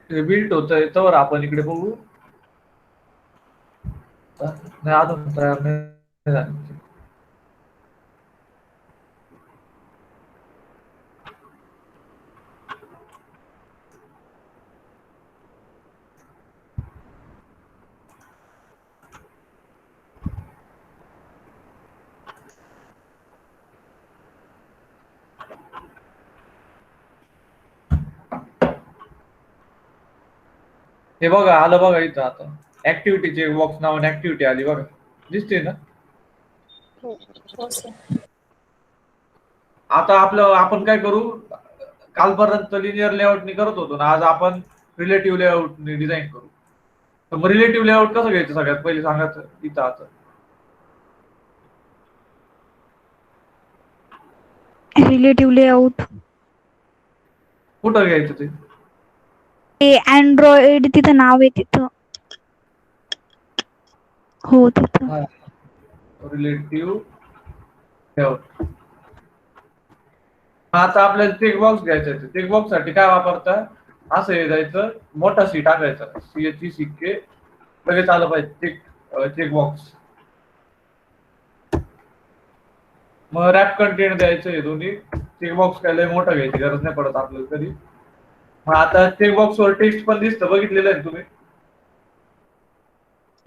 Built होतंय तर आपण इकडे बघू. नाही अजून तयार नाही झाली. हे बघा आलं बघा इथं आता ऍक्टिव्हिटीचे बॉक्स नावाने ऍक्टिव्हिटी आली बघा, दिसते ना. हो सर. आता आपलं आपण काय करू, कालपर्यंत लिनियर लेआउटनी करत होतो ना, आज आपण रिलेटिव्ह लेआउटनी डिझाईन करू. तर मग रिलेटिव्ह लेआउट कसं घ्यायचं सगळ्यात पहिले सांगायचं इथं आता. रिलेटिव्ह लेआउट कुठं घ्यायचं ते? ते अँड्रॉइड तिथं नाव आहे तिथं. हो तिथं. Relative layout. आता आपल्याला चेकबॉक्स घ्यायचा आहे. चेकबॉक्स साठी काय वापरता, असं हे जायचं मोठा सी टाकायचा, सी शिक्के लगेच आलं पाहिजे चेकबॉक्स. मग रॅप कंटेंट द्यायचं हे दोन्ही. चेकबॉक्स काय लय मोठा घ्यायची गरज नाही पडत आपल्याला कधी. मग आता चेकबॉक्स वर टेक्स्ट पण दिसतं, बघितलेलं आहे तुम्ही.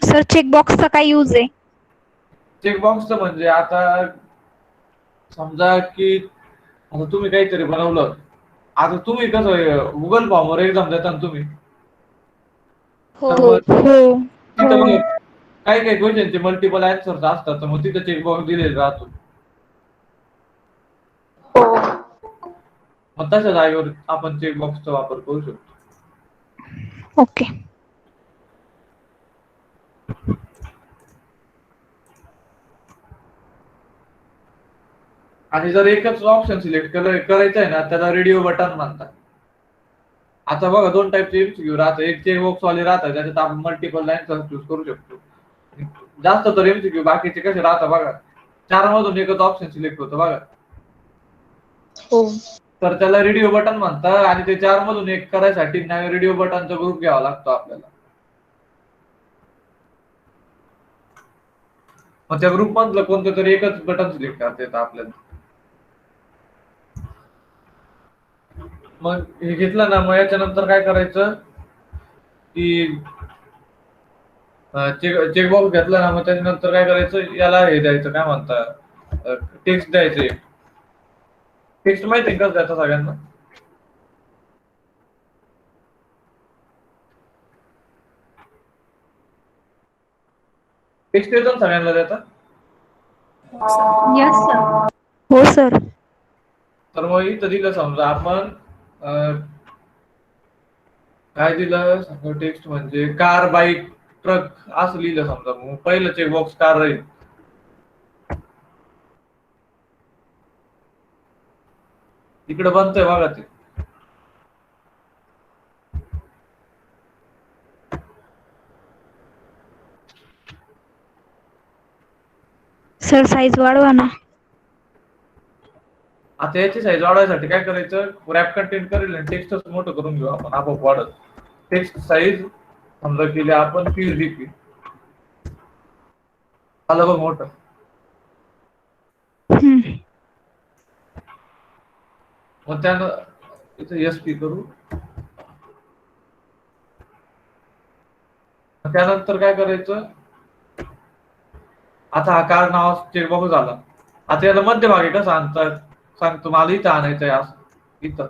सर चेकबॉक्सचा काय यूज आहे? चेकबॉक्सचं म्हणजे आता समजा की आता तुम्ही काहीतरी बनवलं, आता तुम्ही कसं गुगल फॉर्मवर एक्झाम देता ना तुम्ही, हो तर हो मग हो तिथं मग काही काही क्वेश्चनचे मल्टिपल आन्सर्स असतात, तर मग तिथं चेकबॉक्स दिलेला राहतो. मग तशा जागेवर आपण चेकबॉक्सचा वापर करू शकतो. ओके. आणि जर एकच ऑप्शन सिलेक्ट करायचं आहे ना, त्याला रेडिओ बटन म्हणतात. आता बघा दोन टाईपचे एमसीक्यू राहतात, एक चेकबॉक्स वाले राहतात ज्याच्यात आपण मल्टिपल आन्सर चूज करू शकतो. जास्त तर एमसीक्यू बाकीचे कसे राहतात बघा, 4 मधून एकच ऑप्शन सिलेक्ट होतं बघा. हो तर त्याला रेडिओ बटन म्हणतात, आणि ते 4 मधून एक करायसाठी रेडिओ बटनचा ग्रुप घ्यावा लागतो आपल्याला. मग त्या ग्रुप मधलं कोणतं तरी एकच बटन सिलेक्ट करता येतं आपल्याला. मग हे घेतलं ना, मग याच्यानंतर काय करायचं की चेकबॉक्स घेतला ना, मग त्याच्यानंतर काय करायचं, याला हे द्यायचं काय म्हणतात, टेक्स्ट द्यायचे. टेक्स्ट माहिती कसं द्यायचं सगळ्यांना. टेक्स्ट येतो सगळ्यांना देता. Yes sir. हो सर. तर मग इथं दिलं समजा आपण काय दिलं समजा, टेक्स्ट म्हणजे कार बाईक ट्रक असं लिहिलं समजा, मग पहिलं चेकबॉक्स कार राहील. इकडे बनतंय बघा ते. सर साईज वाढवा ना. आता याची साईज वाढवायसाठी काय करायचं, रॅप कंटेंट करेल आणि टेक्स्टच मोठं करून घेऊ आपण, आपोआप वाढत. टेक्स्ट साईज समजा केली आपण 30 DP, आलं बघ मोठं. मग त्यानं इथं SP करू. त्यानंतर काय करायचं, आता हा कार नाव चेकबॉक्स झाला. आता याला मध्यभागी कसं आणतात सांगतो, मला इथं आणायचंय असं इथं.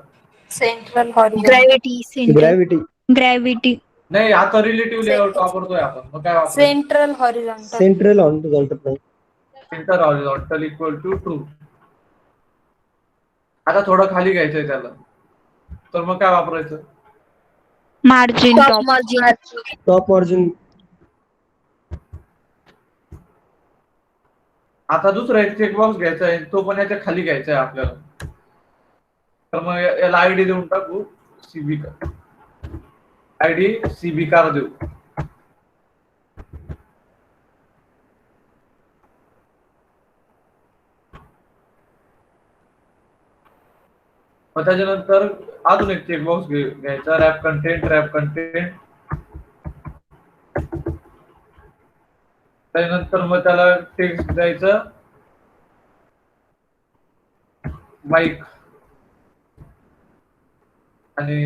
Central horizontal. Gravity centre. Gravity gravity. नाही, आता रिलेटिव्ह लेआउट वापरतोय आपण, मग काय वापरायचं, central horizontal. Central horizontal. Centre horizontal equal to true. आता थोडं खाली घ्यायचंय त्याला, तर मग काय वापरायचं, margin top margin. Top margin. आता दुसरा एक चेकबॉक्स घ्यायचा आहे, तो पण याच्या खाली घ्यायचा आहे आपल्याला. तर मग याला आयडी देऊन टाकू, CB car. ID CB car देऊ. मग त्याच्यानंतर अजून एक चेकबॉक्स घ्यायचा, रॅप कंटेंट. त्यानंतर मग त्याला टेक्स्ट द्यायचं बाईक आणि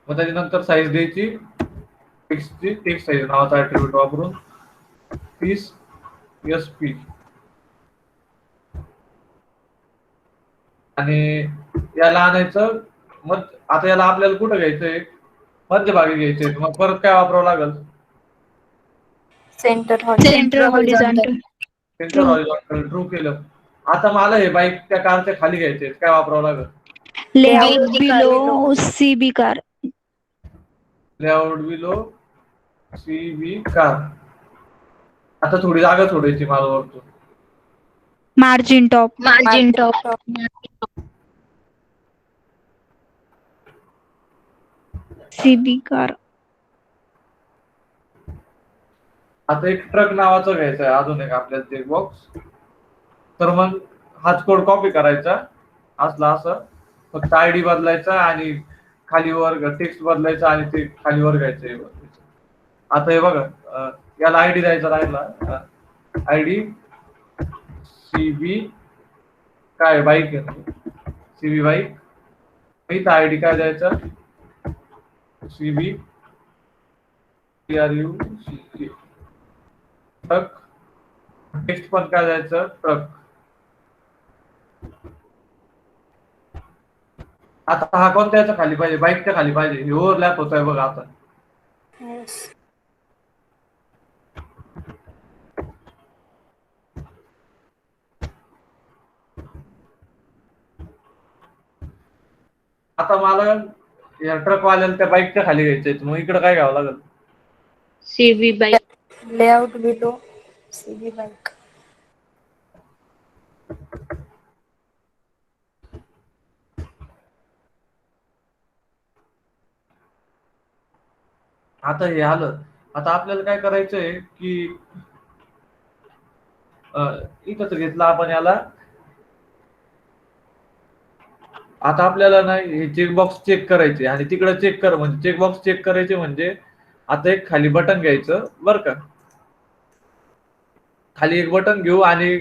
मग त्याच्यानंतर साईज द्यायची टेक्स्टची, टेक्स्ट साईज नावाचा ऍट्रिब्यूट वापरून 30 SP आणि याला आणायचं. मग आता याला आपल्याला कुठं घ्यायचंय, मध्यभागी घ्यायचंय. मग परत काय वापरावं लागेल, centre horizontal centre horizontal true केलं. आता मला हे बाईक त्या कारच्या खाली घ्यायचे, काय वापरावं लागेल, layout below CB car. Layout below CB car. आता थोडी जागा सोडायची मला वरतून. Margin top CB car. आता एक ट्रक नावाचं घ्यायचं आहे अजून एक आपल्याला चेकबॉक्स. तर मग हाच कोड कॉपी करायचा असला असं, फक्त ID बदलायचा आणि खाली वर टेक्स्ट बदलायचा आणि ते खाली वर घ्यायचं. आता हे बघा, याला ID द्यायचा राहिला, ID CB काय बाईक आहे, CB बाईक. इथं ID काय द्यायचा, CB TRUCK ट्रक. टेक्स्ट पण काय द्यायचं, ट्रक. आता हा कोणत्या याच्या खाली पाहिजे, बाईकच्या खाली पाहिजे. हे ओव्हरलॅप होत आहे बघा आता. आता मला या ट्रक वाल्याला त्या बाईकच्या खाली घ्यायचंय, मग इकडे काय घ्यावं लागेल, CB bike, layout below CB bike. आता हे आलं. आता आपल्याला काय करायचंय की इथंच घेतलं आपण याला. आता आपल्याला ना हे चेकबॉक्स चेक करायचे आणि तिकडे चेक कर म्हणजे चेकबॉक्स चेक करायचे म्हणजे आता एक खाली बटन घ्यायचं बरं का. खाली एक बटन घेऊ आणि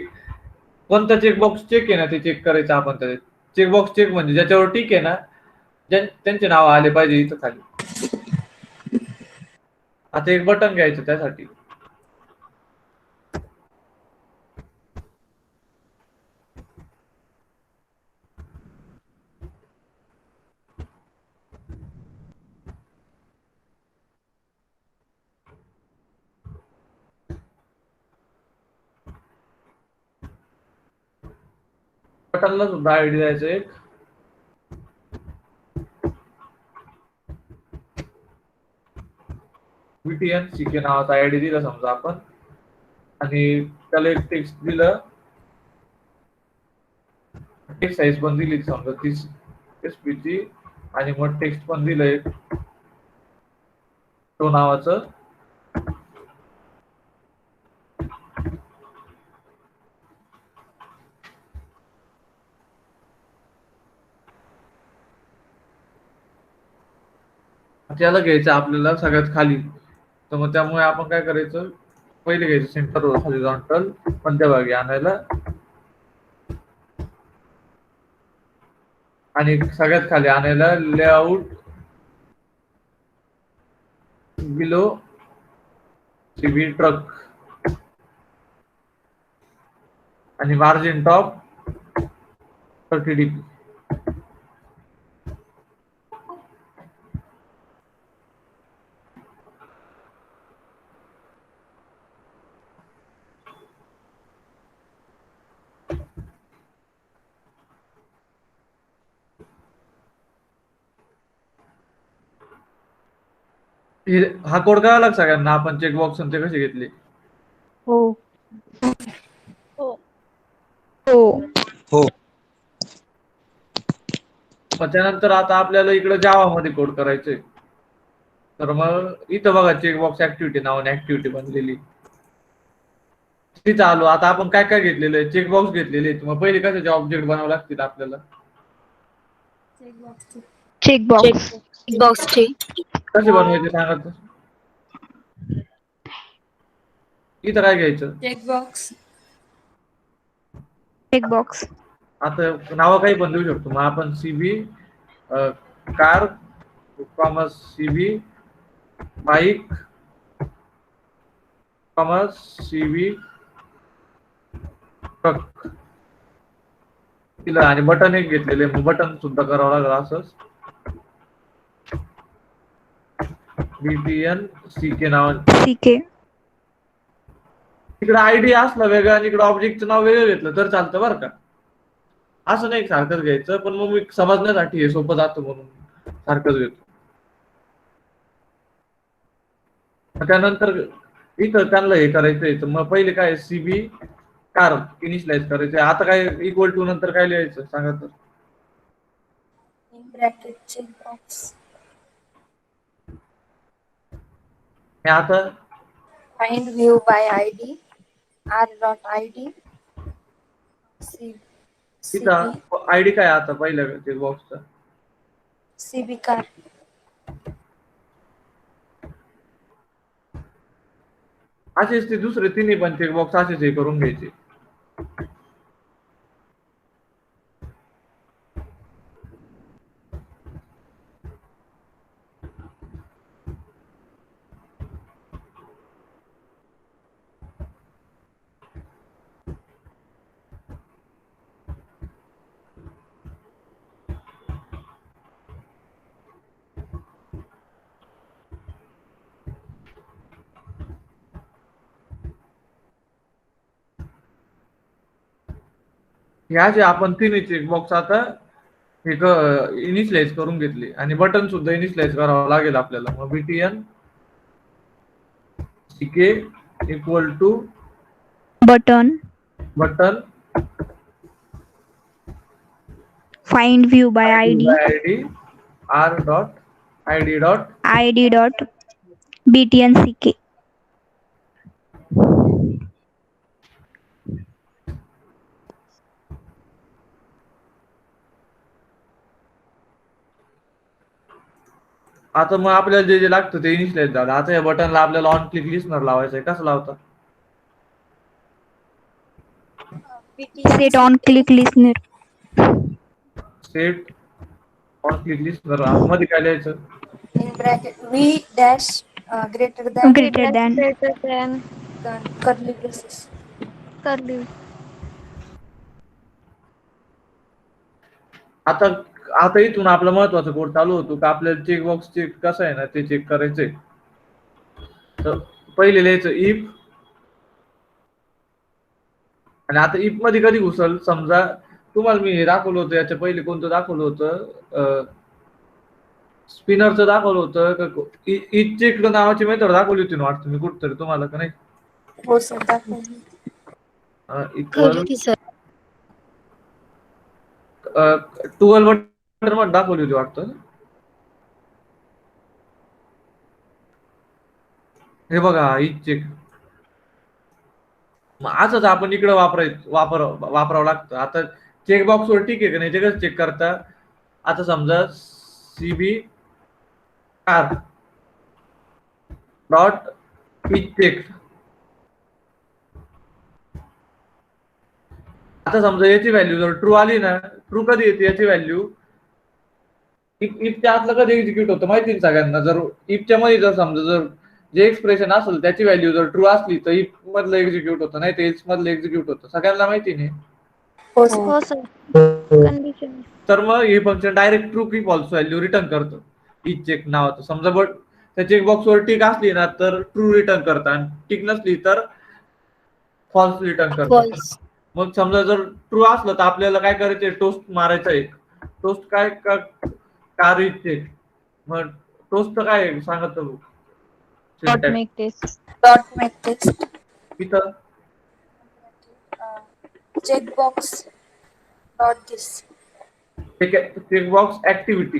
कोणता चेकबॉक्स चेक आहे ना ते चेक करायचं आपण. त्या चेकबॉक्स चेक म्हणजे ज्याच्यावर टिक आहे ना त्यांचे नाव आले पाहिजे इथं खाली. आता एक बटन घ्यायचं त्यासाठी. बटनला सुद्धा ID द्यायचं एक. VTNCK नावाचा ID दिला समजा आपण आणि त्याला एक टेक्स्ट दिलं, टेक्स्ट साईज पण दिली समजा 30 SP ची आणि मग टेक्स्ट पण दिलं एक तो नावाचं. त्याला घ्यायचं आपल्याला सगळ्यात खाली. तर मग त्यामुळे आपण काय करायचं, पहिले घ्यायचं सेंटर हॉरिझॉन्टल मध्यभागी आणायला आणि सगळ्यात खाली आणायला लेआउट बिलो CB ट्रक आणि मार्जिन टॉप 30 dp. हा कोड कळाला सगळ्यांना, आपण चेकबॉक्स ते कसे घेतले. हो हो हो. त्यानंतर आता आपल्याला इकडे जावा मध्ये कोड करायचंय. तर मग इथं बघा चेकबॉक्स ऍक्टिव्हिटी नावाने ऍक्टिव्हिटी बनलेली. ती चालू. आता आपण काय काय घेतलेलं आहे, चेकबॉक्स घेतलेले आहेत. मग पहिले कशाचे ऑब्जेक्ट बनावे लागतील आपल्याला? चेकबॉक्स. बॉक्सचे कसे बनवायचे सांगा तर. इथं काय घ्यायचं? चेकबॉक्स. आता नावं काही पण देऊ शकतो. मग आपण CB car, commerce CB bike, commerce CB truck तिला, आणि बटन एक घेतलेले. मग बटन सुद्धा करावं लागलं असंच. बीटीएन सीके नाव. सीके. इकडे आयडी असलं वेगळं आणि इकडे ऑब्जेक्टचं नाव वेगळं घेतलं तर चालतं बरं का. असं नाही सारखंच घ्यायचं, पण मग मी समजण्यासाठी हे सोपं जातं म्हणून सारखंच घेतो. त्यानंतर इथं त्यांना हे करायचंय, तर मग पहिले काय सीबी कार इनिशियलाइज करायचंय. आता काय इक्वल टू नंतर काय लिहायचं सांगा तर. इन ब्रॅकेट चेकबॉक्स हे आता find view by ID r.id तिथं आयडी काय आता पहिल्या चेकबॉक्सचा? CB car. असेच ते दुसरे तिन्ही पण चेकबॉक्स असेच हे करून घ्यायचे. ह्या जे आपण तिन्ही चेकबॉक्स आता हे इनिशियलाइज करून घेतले, आणि बटन सुद्धा इनिशियलाइज करावं लागेल आपल्याला. मग BTN CK equal to button find view by ID r.id dot BTN CK. आता मग आपल्याला जे जे लागतं ते इनिशियलाइज झालं. आता या बटनला आपल्याला ऑन क्लिक लिस्नर लावायचं आहे. कसं लावतं? Set on click listener. Set on click listener मध्ये काय लिहायचं? In bracket V dash greater than greater than curly braces. आता इथून आपला महत्वाचा कोड चालू होतो का आपल्याला चेकबॉक्स चेक कसं आहे ना ते चेक करायचंय. तर पहिले लिहायचं इफ, आणि आता इफ मध्ये कधी घुसल समजा तुम्हाला मी हे दाखवलं होतं, याच्या पहिले कोणतं दाखवलं होतं, स्पिनरचं दाखवलं होतं. इफ चेक नावाची मेथड दाखवली होती ना वाटतं मी कुठतरी तुम्हाला, का नाही? हो सर दाखवली. इक्वल 12 बटन मध्ये दाखवली होती वाटतं. हे बघा इफ चेक. मग असंच आपण इकडे वापरावं लागतं. आता चेकबॉक्स वर ठीक आहे का नाही ते कसं चेक करता? आता समजा CB car dot if check. आता समजा याची व्हॅल्यू जर ट्रू आली ना, ट्रू कधी येते याची व्हॅल्यू? इफच्या आतलं कधी एक्झिक्यूट होतं माहिती सगळ्यांना. जर इफच्या मध्ये जर समजा जर जे एक्सप्रेशन असेल त्याची व्हॅल्यू जर ट्रू असली तर इफ मधलं एक्झिक्यूट होतं, नाही तर इफ मधलं एक्झिक्यूट होतं. सगळ्यांना माहिती नाही? हो सर. तर मग हे फंक्शन डायरेक्ट ट्रू की फॉल्स व्हॅल्यू रिटर्न करतं इफ चेक नावाचं. समजा बट त्या चेकबॉक्स वर टिक असली ना तर ट्रू रिटर्न करतं, आणि टिक नसली तर फॉल्स रिटर्न करतं. मग समजा जर ट्रू असलं तर आपल्याला काय करायचंय? टोस्ट मारायचं आहे. टोस्ट काय कार इफ चेक. मग टोस्ट काय सांगत डॉट मेक टेस्ट. इथं checkbox dot this. Checkbox activity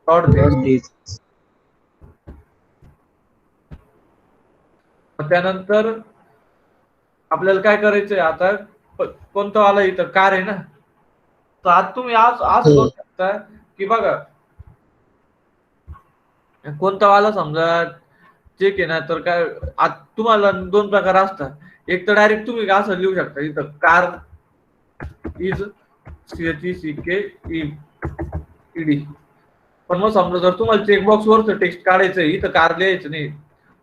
dot Dot this. त्यानंतर आपल्याला काय करायचंय आता, कोणतं वाला इथं कार आहे ना, तर आता तुम्ही आज असं करू शकता की बघा, कोणता वाला समजा चेक आहे ना, तर काय तुम्हाला दोन प्रकार असतात. एक तर डायरेक्ट तुम्ही असं लिहू शकता इथं कार इज CHECK ED. पण मग समजा जर तुम्हाला चेकबॉक्स वरच टेक्स्ट काढायचंय, इथं कार लिहायचं नाही,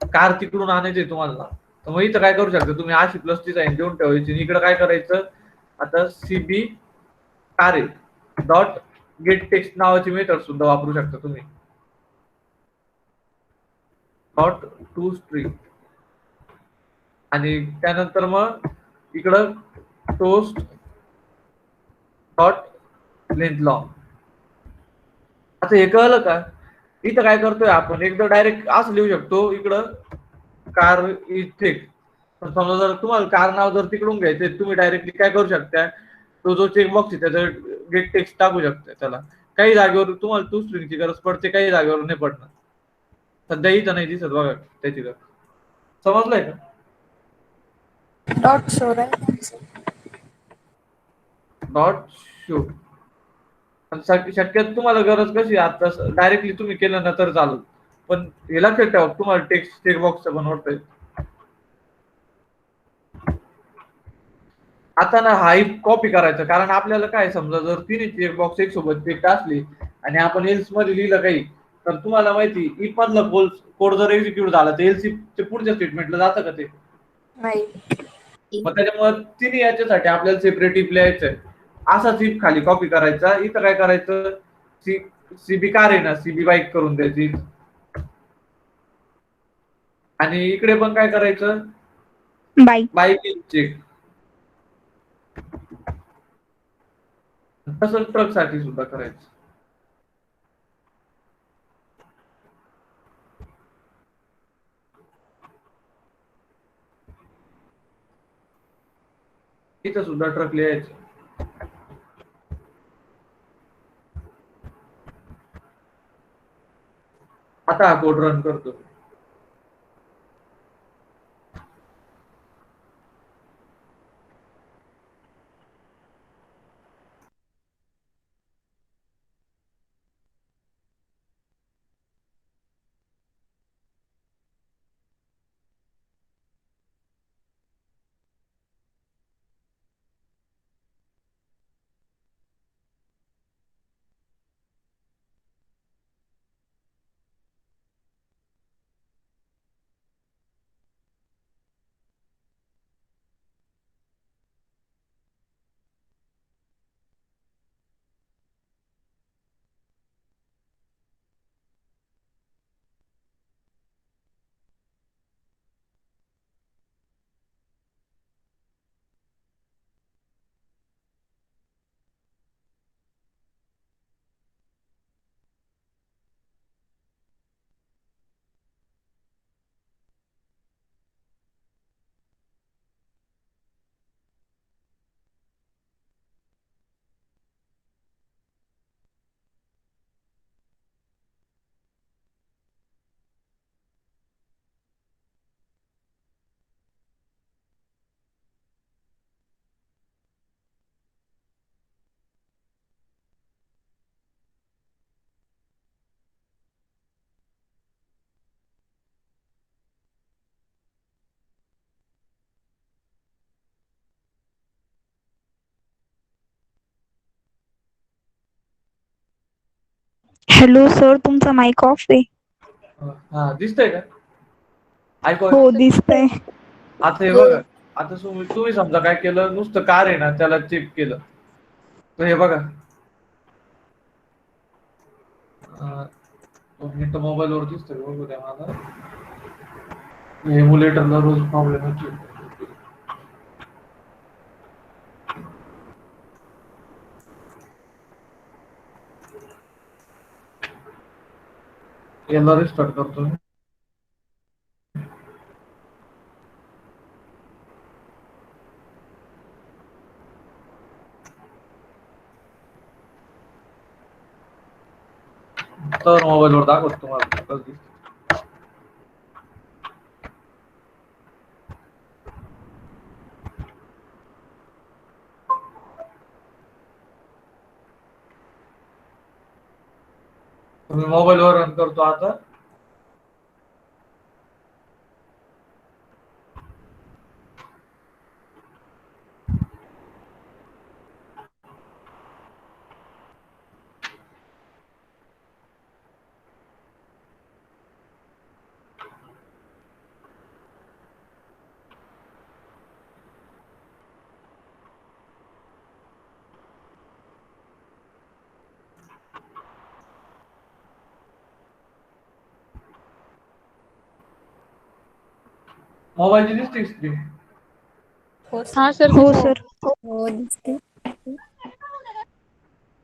कार तिकडून आणायचंय तुम्हाला, तर मग इथं काय करू शकता तुम्ही, अशी प्लसची साईन देऊन ठेवायची. इकडे काय करायचं, आता CB कार आहे डॉट गेट टेक्स्ट नावाची मेथड सुद्धा वापरू शकता तुम्ही, डॉट टू स्ट्रिंग. आणि त्यानंतर मग इकडं टोस्ट डॉट लेंथ लॉंग. आता हे कळलं का? इथं काय करतोय आपण, एकदा डायरेक्ट असं लिहू शकतो इकडं कार इज थिक. पण समजा जर तुम्हाला कार नाव जर तिकडून घ्यायचंय, तुम्ही डायरेक्टली काय करू शकता, तो जो चेकबॉक्स आहे त्याचा गेट टेक्स्ट टाकू शकता. त्याला काही जागेवर तुम्हाला टू स्ट्रिंगची गरज पडते, काही जागेवर नाही पडणार. सध्या इथं नाही दिसत बघा त्याची गरज. समजलंय का? Dot show, right? Dot show. शक्यतो तुम्हाला गरज कशी, आता डायरेक्टली तुम्ही केलं ना तर चालू, पण हे लक्षात ठेवा तुम्हाला टेक्स्ट चेकबॉक्सचं बनवतंय. आता ना हा कॉपी करायचा, कारण आपल्याला काय समजा जर तिन्ही चेकबॉक्स एक सोबत टेक्स्ट असली आणि आपण एल्स मध्ये लिहिलं काही, तर तुम्हाला माहिती इफ मधला कोड जर एक्झिक्यूट झाला तर एल्स चे पुढच्या स्टेटमेंटला जातं का ते? नाही. मग त्याच्यामुळे तिन्ही याच्यासाठी आपल्याला सेपरेट इफ लिहायचंय. असाच इफ खाली कॉपी करायचा, इथं काय करायचं, CB कार आहे ना, CB बाईक करून द्यायची. आणि इकडे पण काय करायचं, बाईक इज चेक. तसंच ट्रक साठी सुद्धा करायचं. इथं सुद्धा ट्रक लिहायचं. आता हा कोड रन करतो. हॅलो सर, तुमचा माईक ऑफ आहे. हा दिसतंय का? ऐकू? हो दिसतंय. आता हे बघा, आता तुम्ही समजा काय केलं, नुसतं कार आहे ना त्याला चेक केलं, तर हे बघा, मी तर मोबाईल वर दिसतोय, बघू द्या मला. एम्युलेटरला रोज प्रॉब्लेम होतो. याला रिस्टार्ट करतो मी. तर मोबाईलवर दाखवतो तुम्हाला कसं दिसतं. मी मोबाईलवर रन करतो आता. मोबाईलची दिसते स्क्रीन. हो हा सर हो सर. हो दिसते.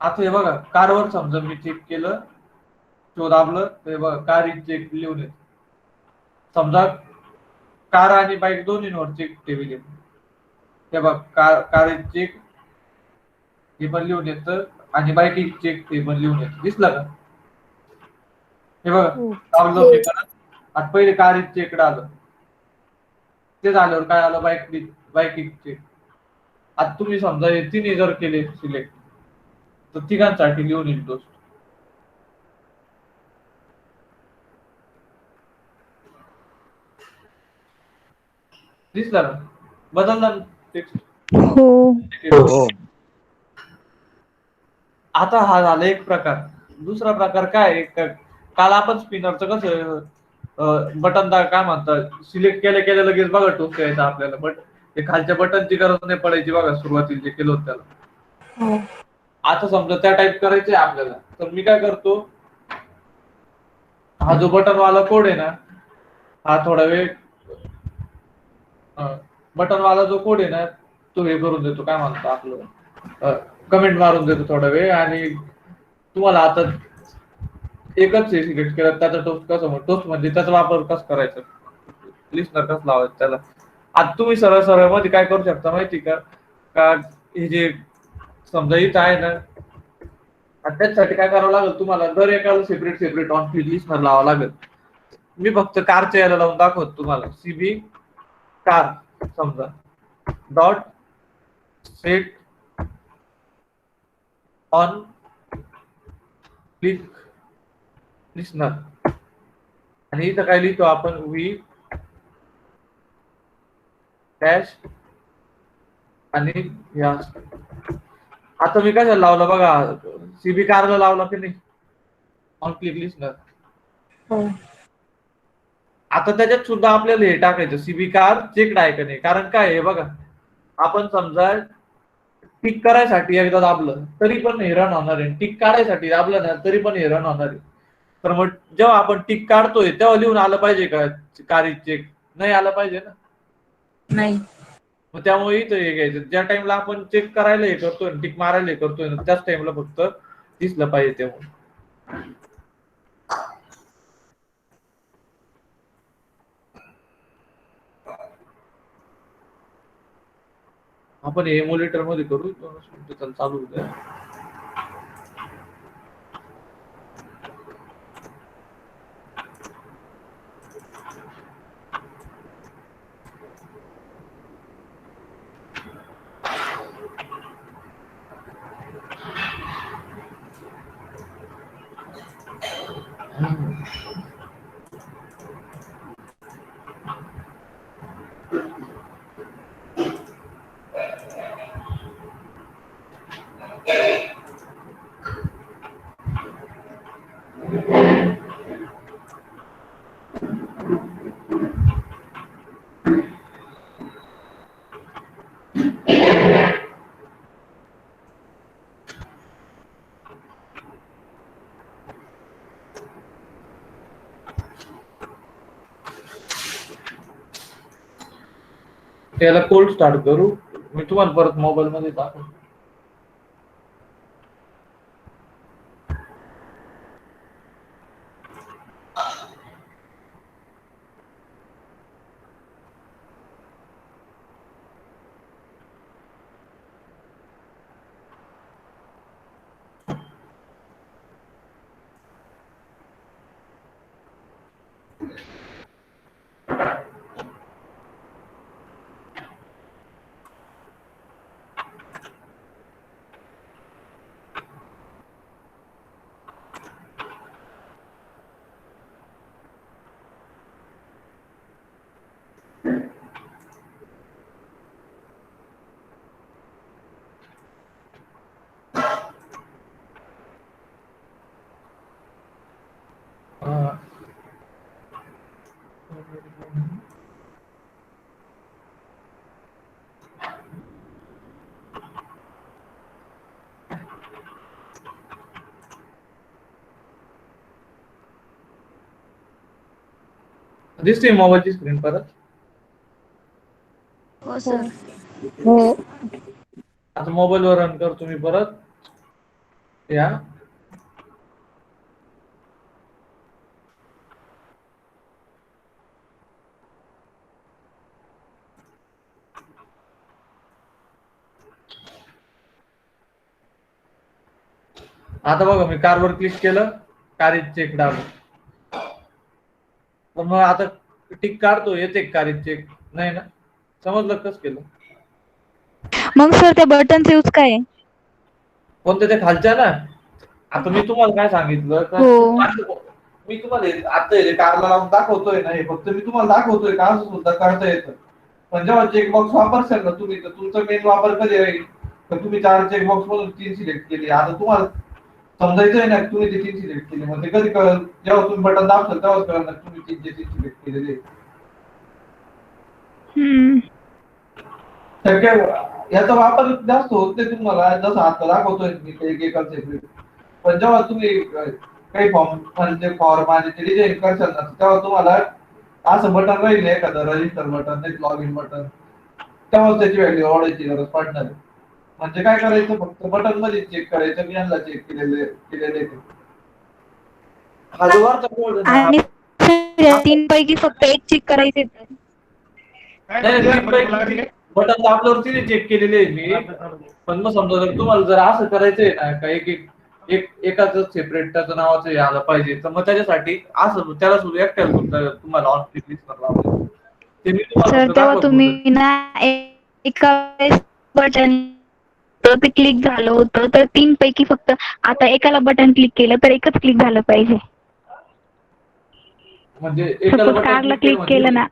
आता हे बघा, कारवर समजा मी चेक केलं, शोध दाबलं, ते बघा कार चेक लिहून येत. समजा कार आणि बाईक दोन्हीवर चेक ठेवले, ते बघ कार चेक हे पण लिहून येतं आणि बाईक चेक ते पण लिहून येतं. दिसलं का? हे बघा, हो. दाबलं मी परत. आता पहिले कार चेक आलं, ते झाल्यावर काय आलं, बाईक चेक. आता तुम्ही समजा हे तिन्ही जर केले सिलेक्ट, तर तिघांसाठी लिहून येईल तो. दिसला ना? बदलला टेक्स्ट. हो. आता हा झाला एक प्रकार. दुसरा प्रकार काय आहे? काल आपण स्पिनरचं कसं बटन काय म्हणतात, सिलेक्ट केल्या लगेच बघा टोक यायचा आपल्याला, बट ते खालच्या बटनची गरज नाही पडायची बघा, सुरुवातीला जे केलं होतं त्याला. हो. आता समजा त्या टाईप करायचंय आपल्याला, तर मी काय करतो, हा जो बटन वाला कोड आहे ना, हा थोडा वेळ बटन वाला जो कोड आहे ना, तो हे करून देतो, काय म्हणतो आपलं, कमेंट मारून देतो थोडा वेळ. आणि तुम्हाला आता एकच सिलेक्ट केलं, त्याचा टोस्ट म्हणजे त्याचा वापर कसं करायचा, लिस्नर कसं लावायचं त्याला. आता तुम्ही सरळ मध्ये काय करू शकता माहिती का, हे जे समजा इथं आहे ना, त्याच्यासाठी काय करावं लागेल तुम्हाला, दर एकाला सेपरेट ऑन फील्ड लिस्नर लावावं लागेल. मी फक्त कारच्या याला लावून दाखवतो तुम्हाला. सीबी कार समजा dot set on click listener, आणि इथं काय लिहितो आपण, व्ही डॅश आणि या. आता मी कशाला लावलं बघा, सीबी कारला लावला की नाही ऑन क्लिक लिस्नर. हो. आता त्याच्यात सुद्धा आपल्याला हे टाकायचं, सीबी कार चेकड आहे का नाही. कारण काय आहे बघा, आपण समजा टिक करायसाठी एकदा दाबलं तरी पण हे रन होणार आहे, टिक काढायसाठी दाबलं ना तरी पण हे रन होणार आहे. तर मग जेव्हा आपण टिक काढतोय तेव्हा लिहून आलं पाहिजे का कारी चेक? नाही आलं पाहिजे ना. नाही. मग त्यामुळे इथं हे घ्यायचं, ज्या टाइमला आपण चेक करायला हे करतोय, टिक मारायला हे करतोय ना, त्याच टाइमला फक्त दिसलं पाहिजे तेव्हा. आपण एम्युलेटर मध्ये करू, त्याला चालू होऊ द्या. त्याला कोल्ड स्टार्ट करू, मी तुम्हाला परत मोबाईल मध्ये दाखवतो. हा. दिसते मोबाईलची स्क्रीन परत. हो सर. हो. आता मोबाईल वर रन करतो मी परत. या आता बघा मी कारवर क्लिक केलं, कार चेक दाबलं. पण मग आता टिक काढतो, येते कार चेक नाही ना, समजलं कसं केलं. मग सर त्या बटनचा यूज काय आहे? कोणत्या त्या खालच्या ना. आता मी तुम्हाला काय सांगितलं का, हो. मी तुम्हाला आता कारला लावून दाखवतोय ना, हे फक्त मी तुम्हाला दाखवतोय का असं सुद्धा करता येतं. पण जेव्हा चेकबॉक्स वापरशाल ना तुम्ही, तर तुमचा मेन वापर कधी राहील, तर तुम्ही 4 चेकबॉक्स मधून 3 सिलेक्ट केली. आता तुम्हाला समजायचंय ना तुम्ही ते 3 सिलेक्ट केले, मग ते कधी कळेल, जेव्हा तुम्ही बटन दाबसाल तेव्हाच कळेल ना तुम्ही 3 सिलेक्ट केलेले. हम्म. याचा वापर जास्त होत नाही तुम्हाला, जसं आता दाखवतोय मी एक एका सेपरेट. पण जेव्हा तुम्ही काही फॉर्म आणि ते डिझाईन करशाल ना, तेव्हा तुम्हाला असं बटन राहील एखादं रजिस्टर बटन, नाही लॉग इन बटन, तेव्हा त्याची व्हॅल्यू वाढायची गरज पडणार आहे. म्हणजे काय करायचं, फक्त बटन मध्ये चेक करायचं, मी यांना चेक केलेले हा जो वरचा कोड आहे ना, आणि तीन पैकी फक्त एक चेक करायचे. नाही बटन दाबल्यावर तिने चेक केलेले आहे मी. पण मग समजा जर तुम्हाला जर असं करायचंय ना, का एकाच सेपरेट त्याचं नावाचं हे आलं पाहिजे, तर मग त्याच्यासाठी असं त्याला सुद्धा एकट्याला सुद्धा तुम्हाला ऑन क्लिक करावं लागेल. ते मी तुम्हाला सर फक्त तेव्हा दाखवतो. तुम्ही ना एका वेळेस बटन ते क्लिक झालं होतं, तर 3 पैकी फक्त आता एकाला बटन क्लिक केलं तर एकच क्लिक झालं पाहिजे. म्हणजे एकाला सपोज बटन कारला क्लिक केलं क्लिक म्हणजे केलं ना,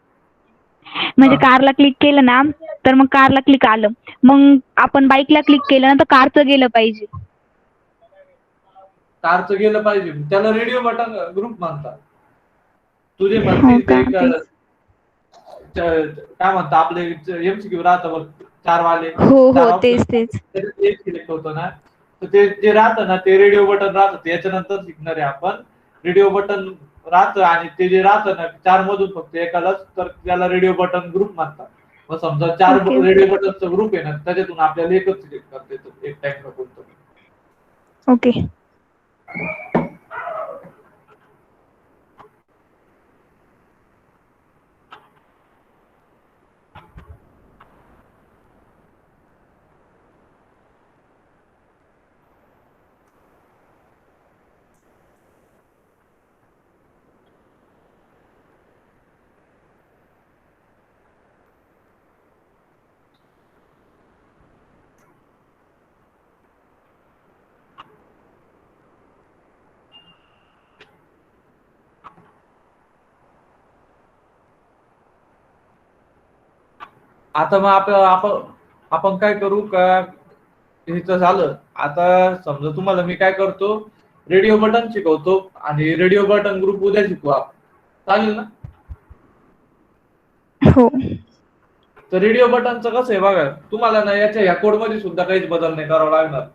म्हणजे कारला क्लिक केलं ना, तर मग कारला क्लिक आलं. मग आपण बाईकला क्लिक केलं ना, तर कारचं गेलं पाहिजे. कारचं गेलं पाहिजे, त्याला रेडिओ बटन ग्रुप म्हणतात. तुझे हो म्हणतील का? ते काय म्हणतात आपले एमसीक्यू राहतं बघ, 4 वाले हो 4 हो, तेच ऑप्शन तेच. एक सिलेक्ट होतं ना, तर ते जे राहतं ना ते रेडिओ बटन राहतं. याच्यानंतर शिकणार आहे आपण. रेडिओ बटन राहतं आणि ते जे राहतं ना 4 मधून फक्त एकालाच, तर त्याला रेडिओ बटन ग्रुप म्हणतात. मग समजा 4 ओके रेडिओ ओके बटनचा ग्रुप आहे ना, त्याच्यातून आपल्याला एकच सिलेक्ट करता येतं एक टाइम ला कोणतं. ओके. आता मग आपण काय करू का, हे तर झालं. आता समजा तुम्हाला मी काय करतो, रेडिओ बटन शिकवतो आणि रेडिओ बटन ग्रुप उद्या शिकू आपण, चालेल ना. हो. तर रेडिओ बटनचं कसं आहे बघा, तुम्हाला ना याच्या ह्या कोड मध्ये सुद्धा काहीच बदल नाही करावा लागणार.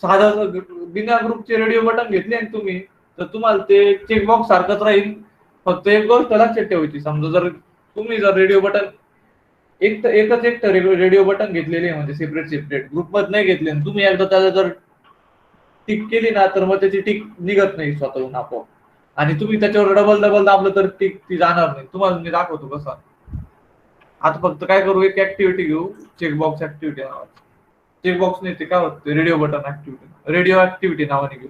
साधं बिना ग्रुपचे रेडिओ बटन घेतले आणि तुम्ही, तर तुम्हाला ते चेकबॉक्स सारखंच राहील. फक्त एक गोष्ट लक्षात ठेवायची, समजा जर तुम्ही जर रेडिओ बटन एकच रेडिओ बटन घेतलेले म्हणजे सेपरेट ग्रुप मध्ये नाही घेतले, आणि तुम्ही एकदा त्याला जर टिक केली ना, तर मग त्याची टिक निघत नाही स्वतःहून आपोआप. आणि तुम्ही त्याच्यावर डबल डबल दाबलं तर टिक ती जाणार नाही. तुम्हाला मी दाखवतो कसं. आता फक्त काय करू, एक ऍक्टिव्हिटी घेऊ, चेकबॉक्स ऍक्टिव्हिटी नावाची. चेकबॉक्स नाही ते काय होतं, radio button activity, radio activity नावाने घेऊ.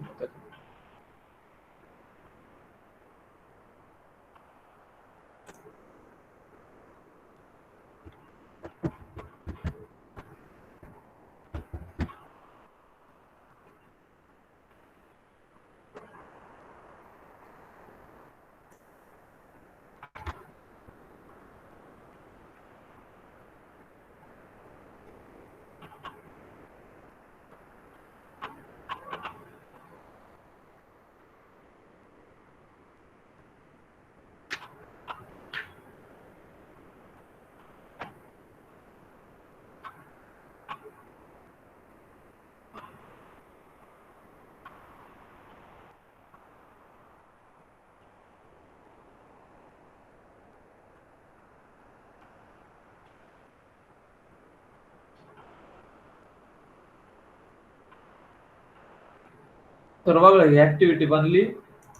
तर बघा ही ऍक्टिव्हिटी बनली.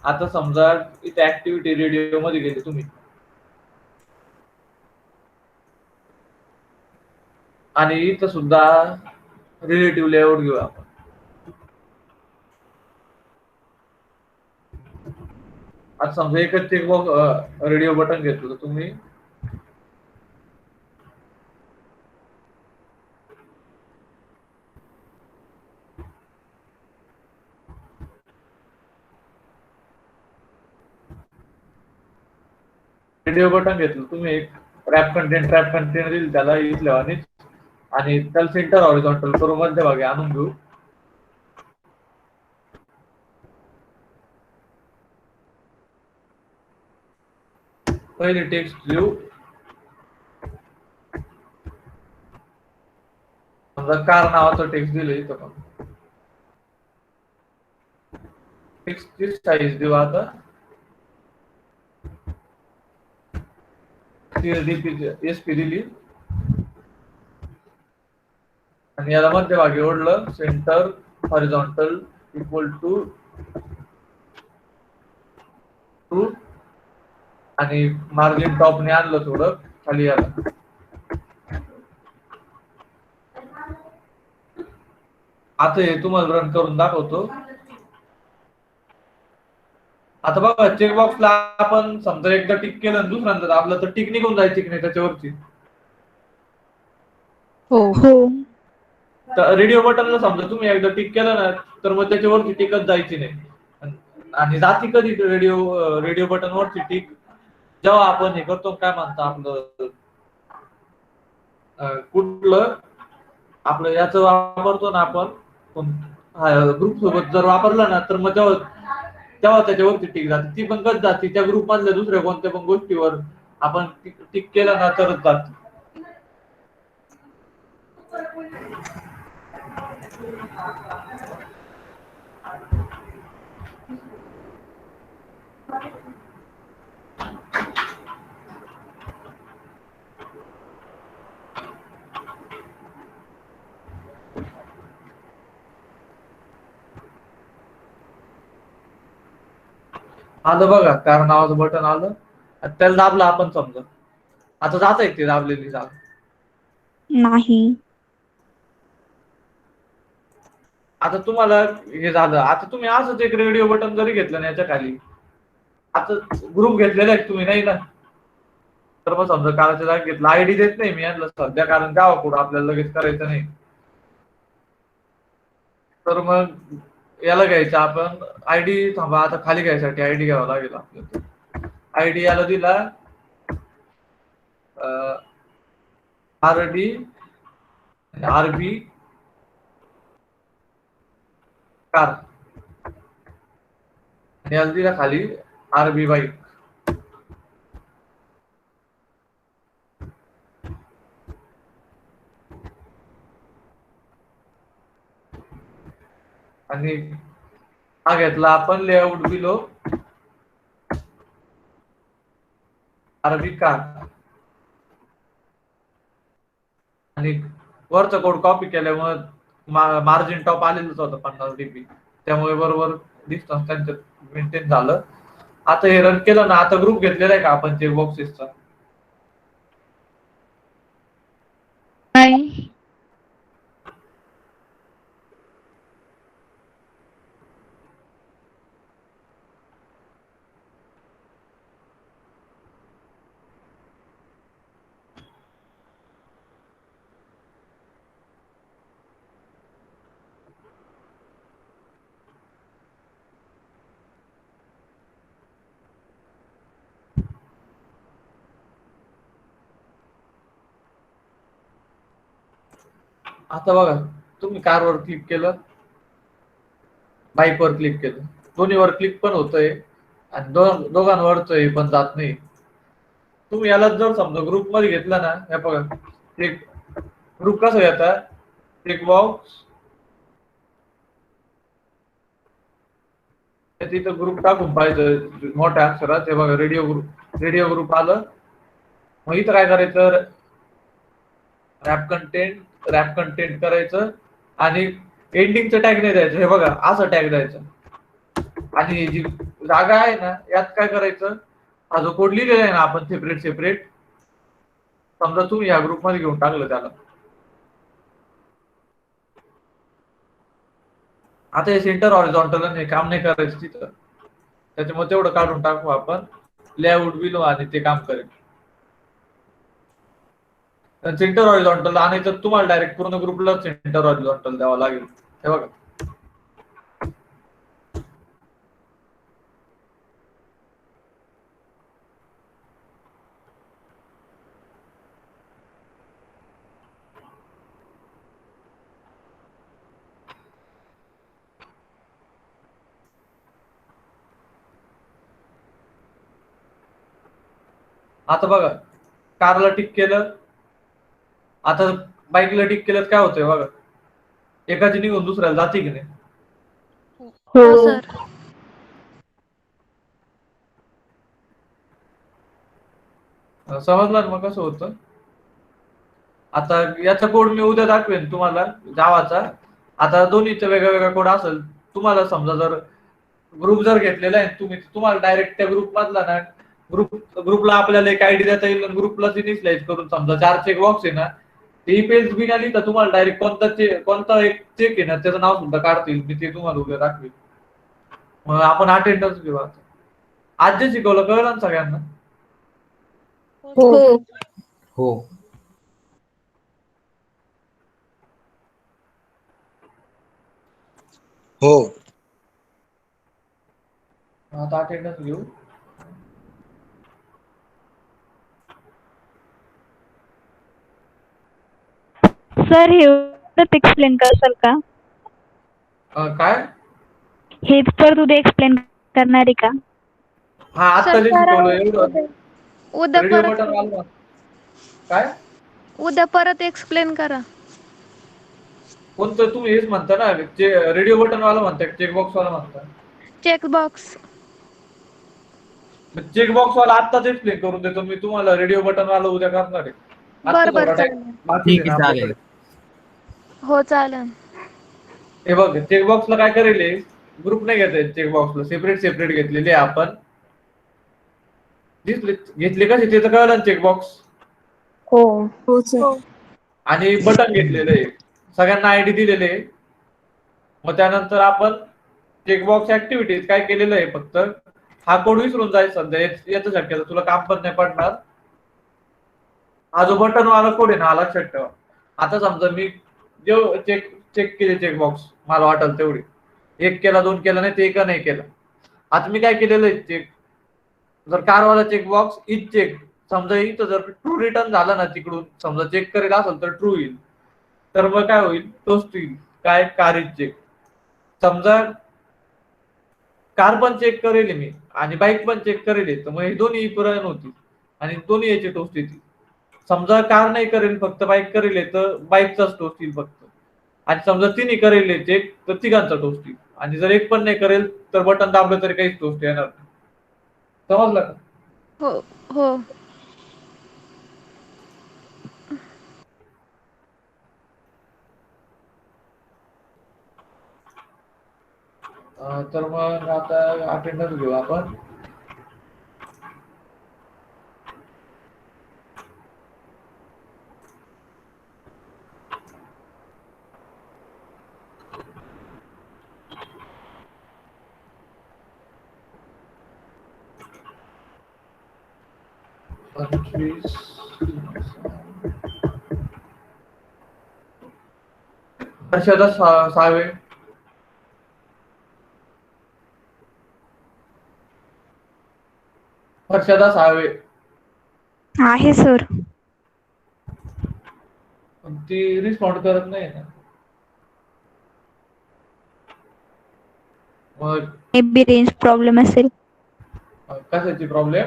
आता समजा इथे ऍक्टिव्हिटी रेडिओ मध्ये गेली तुम्ही आणि इथं सुद्धा रिलेटिव्ह लेआउट घेऊ आपण. आता समजा एकच चेकबॉक्स रेडिओ बटन घेतलं तर तुम्ही रेडिओ बटन घेतलं तुम्ही एक रॅप कंटेंट दिली त्याला इथल्या आणि त्याला सेंटर हॉरिझॉन्टल करून मध्यभागी आणून घेऊ. पहिले टेक्स्ट लिहू. समजा कार नावाचं टेक्स्ट दिलं इथं पण टेक्स्टची साईज देऊ. आता एसपी दिली आणि याला मध्यभागी ओढलं. Centre horizontal equal to true आणि मार्जिन टॉपने आणलं थोडं खाली याला. आता हे तुम्हाला रन करून दाखवतो. आता बघा चेकबॉक्सला आपण समजा एकदा टिक केलं आणि दुसऱ्यांदा दाबलं तर टिक निघून जायची की नाही त्याच्यावरची. हो. तर रेडिओ बटनला समजा तुम्ही एकदा टिक केलं ना तर मग त्याच्यावरची टिकच जायची नाही. आणि जाती कधी रेडिओ बटन वरची टिक जेव्हा आपण हे करतो काय म्हणतो आपलं कुठलं आपलं याचं वापरतो ना आपण ग्रुप सोबत जर वापरलं ना तर मग तेव्हा त्याच्यावरती टिक जाते. ती पण कच जाते त्या ग्रुप मधल्या दुसऱ्या कोणत्या पण गोष्टीवर आपण टिक केलं ना तरच जाते. आलं बघा कार नावाचं बटन आलं. त्याला दाबलं आपण समजा. आता जात आहे ते दाबलेली जागा. नाही. आता तुम्हाला हे झालं. आता तुम्ही असंच एक रेडिओ बटन जरी घेतलं ना याच्या खाली आता ग्रुप घेतलेला आहे तुम्ही नाही ना तर मग समजा काराच्या जागी घेतलं. आयडी देत नाही मी यांना सध्या कारण गावा पुढं आपल्याला लगेच करायचं नाही. तर मग याला घ्यायचं आपण आयडी. थांबा आता खाली घ्यायसाठी आयडी घ्यावा लागेल आपल्याला. आयडी याला दिला RD RB कार आणि याला दिला खाली RB बाईक. आणि हा घेतला आपण लेआउट बिलो RB कार आणि वरचा कोड कॉपी केल्यामुळे मार्जिन टॉप आलेलंच होतं 50 dB. त्यामुळे बरोबर डिस्टन्स त्यांच्यात मेंटेन झालं. आता हे रन केलं ना आता ग्रुप घेतलेला आहे का आपण चेकबॉक्सेसचा. नाही. आता बघा तुम्ही कारवर क्लिक केलं बाईकवर क्लिक केलं दोन्हीवर क्लिक पण होतंय आणि दोघांवरच पण जात नाही. तुम्ही याला जर समजा ग्रुप मध्ये घेतला ना हे बघा एक ग्रुप कसं येतात चेकबॉक्स तिथं ग्रुप टाकून पाहिजे मोठ्या अक्षरात. हे बघा रेडिओ ग्रुप आलं. मग इथं काय करायचं रॅप कंटेंट करायचं आणि एंडिंगचं टॅग नाही द्यायचं. हे बघा असं टॅग द्यायचं आणि जी जागा आहे ना यात काय करायचं, हा जो कोड लिहिलेला आहे ना आपण सेपरेट सेपरेट, समजा तुम्ही या ग्रुपमध्ये घेऊन टाकलं त्याला, आता हे सेंटर हॉरिझॉन्टल हे काम नाही करायचं तिथं, त्याच्यामुळे तेवढं काढून टाकू आपण, लेआउट बिलो आणि ते काम करेल. सेंटर हॉरिझॉन्टल आणायचं तुम्हाला डायरेक्ट पूर्ण ग्रुपला सेंटर हॉरिझॉन्टल द्यावं लागेल. हे बघा, आता बघा कारला टिक केलं, आता बाईकला टिक केलं काय होतंय बघा, एकाची निघून दुसऱ्याला जाते की नाही. हो सर. समजलं ना मग कसं होतं. आता याचा कोड मी उद्या दाखवेन तुम्हाला जावाचा. आता दोन्हीचा वेगळा वेगळा कोड असेल, तुम्हाला समजा जर ग्रुप जर घेतलेला आहे तुम्हाला डायरेक्ट त्या ग्रुप मधला ना ग्रुपला आपल्याला एक आयडी देता येईल, ग्रुपला इनिशियलाइज करून समजा 4 चेक बॉक्स आहे ना, ते पेज बी आली तर तुम्हाला डायरेक्ट कोणता एक चेक आहे ना त्याचं नाव सुद्धा काढता येईल. मी ते तुम्हाला उद्या दाखवेल. मग आपण अटेंडन्स घेऊ. आता आज जे शिकवलं कळलं ना सगळ्यांना? हो. हो. हो. आता अटेंडन्स घेऊ. सर हे परत एक्सप्लेन करसाल का? काय? हे परत उद्या एक्सप्लेन करणार आहे का? हा आता जे शिकवलं एवढं उद्या रेडिओ परत बटन आलं. काय उद्या परत एक्सप्लेन करा. कोणतं तुम्ही हेच म्हणता ना, रेडिओ बटन वाला म्हणता चेकबॉक्स वाला म्हणता? चेकबॉक्स. चेकबॉक्स वाला आत्ताच एक्सप्लेन करून देतो मी तुम्हाला, रेडिओ बटन वाला उद्या करणार आहे. बरं बरं थोडा चालेल. time बाकी ठीक आहे आहे, ना चालेल. आपल्याकडे. हो चालेल. हे बघ चेकबॉक्सला काय करेल, ग्रुप नाही घेता चेकबॉक्सला, सेपरेट सेपरेट घेतलेले आपण. घेतले कसे ते तर कळलं ना, चेकबॉक्स हो सर. आणि बटन घेतलेलं आहे, सगळ्यांना आयडी दिलेले आहे. मग त्यानंतर आपण चेकबॉक्स ऍक्टिव्हिटीज काय केलेलं आहे, फक्त हा कोड विसरून जायचं सध्या, याचं शक्यता तुला काम पण नाही पडणार. हा जो बटन वाला कोड आहे ना, हा लक्षात ठेवा. आता समजा मी जो चेक केले चेकबॉक्स, मला वाटेल तेवढी, 1 केला 2 केला नाही, ते एक नाही केलं. आता मी काय केलेलं आहे, चेक जर कारवाला चेकबॉक्स इज चेक, समजा इथं जर ट्रू रिटर्न झाला ना, तिकडून समजा चेक करेल असेल तर ट्रू येईल, तर मग काय होईल, तोच येईल काय, कार इज चेक. समजा कार पण चेक करेल मी आणि बाईक पण चेक करेल, तर मग हे दोन्ही रन होतील आणि दोन्ही याचे टोस्ट येतील. समजा कार नाही करेल, फक्त बाईक करेल, तर बाईकचाच टोस्ट येईल फक्त. आणि समजा तिन्ही करेल चेक, तर तिघांचा टोस्ट येईल. आणि जर एक पण नाही करेल तर बटन दाबलं तरी काहीच टोस्ट येणार नाही. समजलं का? हो हो. तर मग आता अटेंडन्स घेऊ आपण. हर्षदा सावे. हर्षदा सावे आहे सर. ती रिस्पॉन्ड करत नाही ना. मग मे बी रेंज प्रॉब्लेम असेल. कशाची प्रॉब्लेम?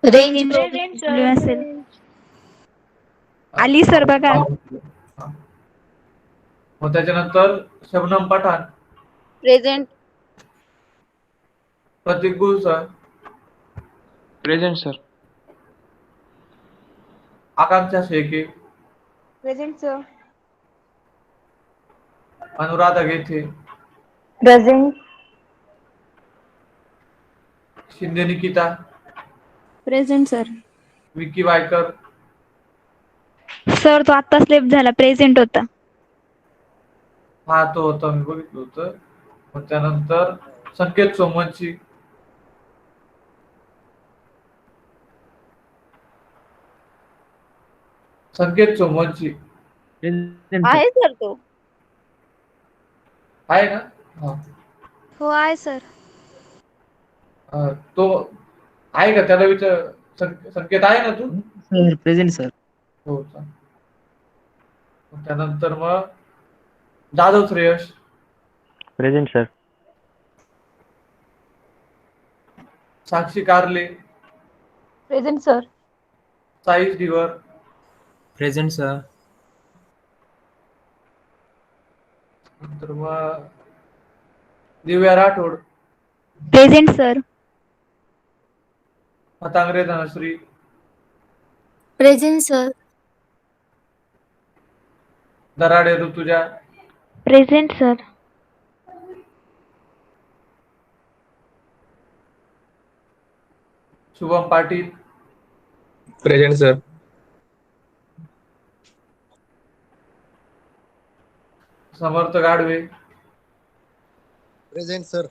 रेंज प्रॉब्लेम असेल. आली सर बघा. मग त्याच्यानंतर Shabnam Pathan, present. Pratik Gulsar, present sir. Akanksha Sheke, present sir. Anuradha Ghethe, present. Shinde Nikita, present sir. Vicky Waykar, sir तो आता स्लेप झाला, प्रेझेंट होता. हा तो होता, मी बघितलं होतं. मग त्यानंतर संकेत सोमवंशी, संकेत सोमवंशी प्रेझेंट आहे सर तो. आहे ना? हा. हो आहे सर. तो आहे का, त्याला विचार. संकेत आहे ना तू? Sir present sir. हो चालेल. मग त्यानंतर मग Jadhav Shreyash, present sir. Sakshi Karale, present sir. Saish Diwar, present sir. नंतर मग Divya Rathod, present sir. Patangare Dhanashri, present sir. Darade Rutuja, present sir. Shubham Patil, present sir. Samarth Gadve, present sir.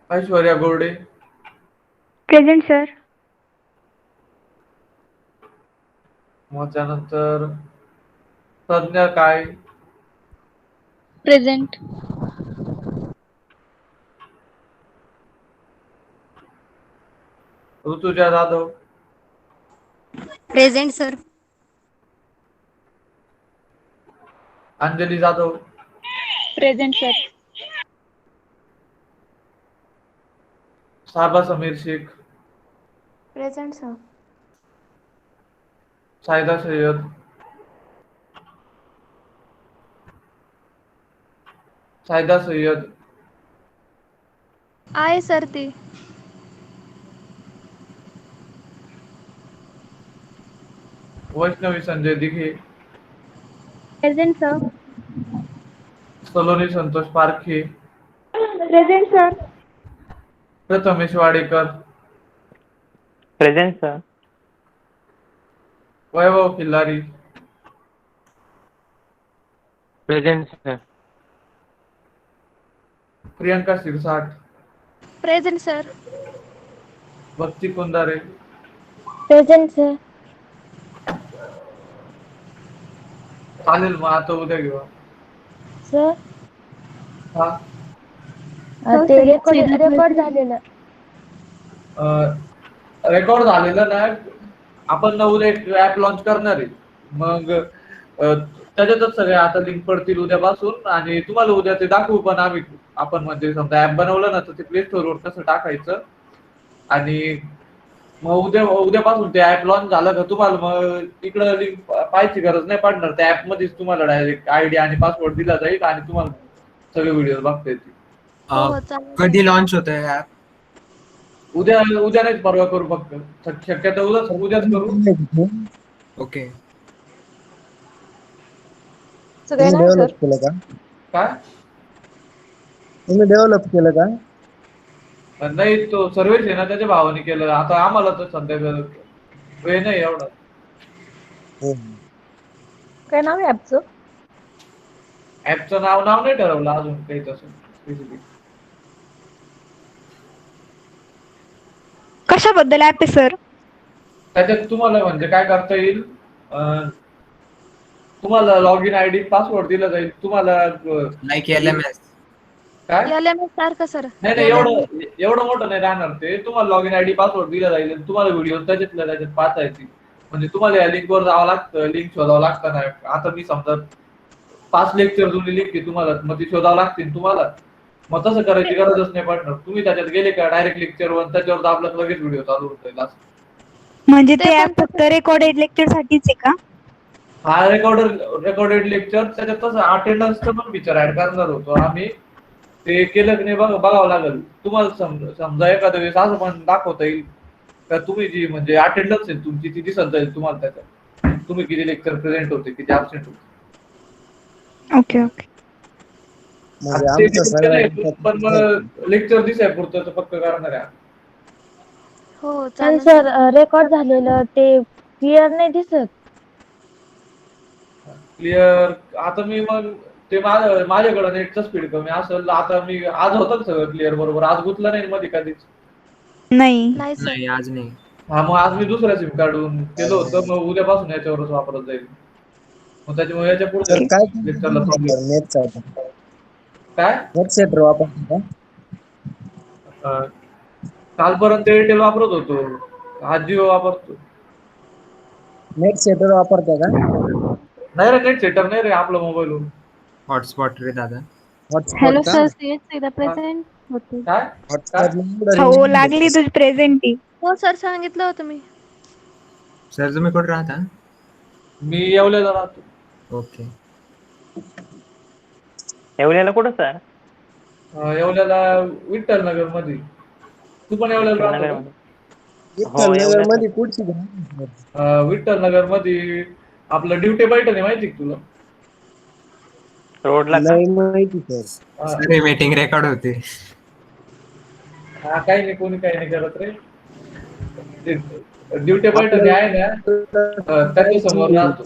Aishwarya Gorde, present sir. मग त्यानंतर Pragya Kale, present. Rutuja Jadhav, present sir. Anjali Jadhav, present sir. Saba Samir Shaikh, present sir. Sayda Sayyad, Sayda Sayyad, आहे सर ती. Vaishnavi Sanjay Dighe, present sir. Saloni Santosh Parkhe, present sir. Prathamesh Wadekar, present sir. Vaibhav Khillari, present sir. Priyanka Shirsat, present sir. Bhakti Kundare, present sir. चालेल. मग आता उद्या घेऊ. Sir हा, ते रेकॉर्ड झालेलं. रेकॉर्ड झालेलं ना. आपण ना उद्या एक ऍप लॉन्च करणार आहे. मग त्याच्यातच सगळे आता लिंक पडतील उद्यापासून, आणि तुम्हाला उद्या ते दाखवू. पण आपण म्हणजे समजा ऍप बनवलं ना, तर ते प्ले स्टोर वर कसं टाकायचं, आणि मग उद्यापासून ते ऍप लॉन्च झालं का तुम्हाला मग तिकडं लिंक पाहायची गरज नाही पडणार. त्या ऍप मध्येच तुम्हाला डायरेक्ट आयडी आणि पासवर्ड दिला जाईल, आणि तुम्हाला सगळे व्हिडिओ बघता येतील. हो चालेल. कधी लॉन्च होत आहे ऍप? उद्या नाहीच, परवा करू फक्त. शक्यतो उद्याच करू. ओके. तुम्ही डेव्हलप केलं का? काय तुम्ही डेव्हलप केलं का? नाही, तो सर्व्हिस आहे ना, त्याच्या भावाने केलं. आता आम्हाला तर सध्या वेळ नाही एवढा. काय नाव आहे ऍपचं? ऍपचं नाव नाही ठरवलं अजून काही तसं स्पेसिफिक. कशाबद्दल ऍप आहे सर? त्याच्यात तुम्हाला म्हणजे काय करता येईल, तुम्हाला लॉग इन आयडी पासवर्ड दिला जाईल. तुम्हाला लाईक LMS. काय LMS सारखं सर. नाही एवढं मोठं नाही राहणार ते. तुम्हाला लॉग इन आयडी पासवर्ड दिला जाईल, आणि तुम्हाला व्हिडिओ त्याच्यात पाहता येतील. म्हणजे तुम्हाला या लिंक वर जावं लागतं, लिंक शोधावं लागतं. नाही आता मी समजा 5 लेक्चर जुनी लिंक आहे तुम्हाला, मग ती शोधावं लागतील तुम्हाला. मग तसं करायची गरजच नाही पडणार. तुम्ही त्याच्यात गेले का डायरेक्ट लेक्चर वर, त्याच्यावर दाबलं लगेच व्हिडिओ चालू होत जाईल. म्हणजे ते ऍप फक्त रेकॉर्डेड लेक्चर साठीच आहे का? हा, रेकॉर्डेड लेक्चर. त्याच्यात तसं अटेंडन्सचं पण फीचर ऍड करणार होतो आम्ही. ते केलं की नाही बघावं लागेल तुम्हाला. समजा एखाद्या वेळेस असं पण दाखवता येईल का तुम्ही जी म्हणजे अटेंडन्स आहे तुमची, ती दिसत जाईल तुम्हाला त्याच्यात. तुम्ही किती लेक्चर प्रेझेंट होते, किती ऍबसेंट होते. Okay okay. म्हणजे आता ते आमचं तिकीट केलंय, सगळं पण मग लेक्चर दिसाय पुरतं तर पक्क करणार आहे. हो पण चालेल सर रेकॉर्ड झालेलं ते क्लिअर नाही दिसत. क्लिअर आता मी मग ते माझ्याकडं नेटचं स्पीड कमी असेल. आता मी आज होतं सगळं क्लिअर बरोबर, आज गुतलं नाही मध्ये कधीच. नाही. नाही सर. नाही आज नाही. हा मग आज मी दुसऱ्या सिम काढून केलं होतं, मग उद्यापासून याच्यावरच वापरत जाईल. मग त्याच्यामुळे याच्या पुढच्या सर काय लेक्चरला प्रॉब्लेम नेटचा काय नेट सेटर वापरतो का? कालपर्यंत एअरटेल वापरत होतो, आज जिओ वापरतो. नेट सेटर वापरतो का? नाही रे, नेट सेटर नाही रे आपलं मोबाईल. हॉटस्पॉट रे दादा. हॉटस्पॉट हॅलो का? सर सीएच एकदा प्रेझेंट होते. काय हॉटस्पॉट हो लागली तुझी प्रेझेंटी. हो सर सांगितलं होतं मी. सर तुम्ही कुठे राहता? मी येवलेला राहतो. ओके. येवल्याला कुठं सर? येवल्याला विठ्ठल नगर मध्ये. तू पण येवल्याला राहतो नगरमध्ये. विठ्ठल नगर मध्ये कुठची घ्या? का? विठ्ठल नगर मध्ये आपलं ड्युटी बैठक आहे माहिती का तुला? रोडला का? नाही माहिती सर. सर मीटिंग रेकॉर्ड होते. हा काही नाही, कोणी काही नाही करत रे. ड्युटी बैठक आहे ना, त्याच्या समोर राहतो.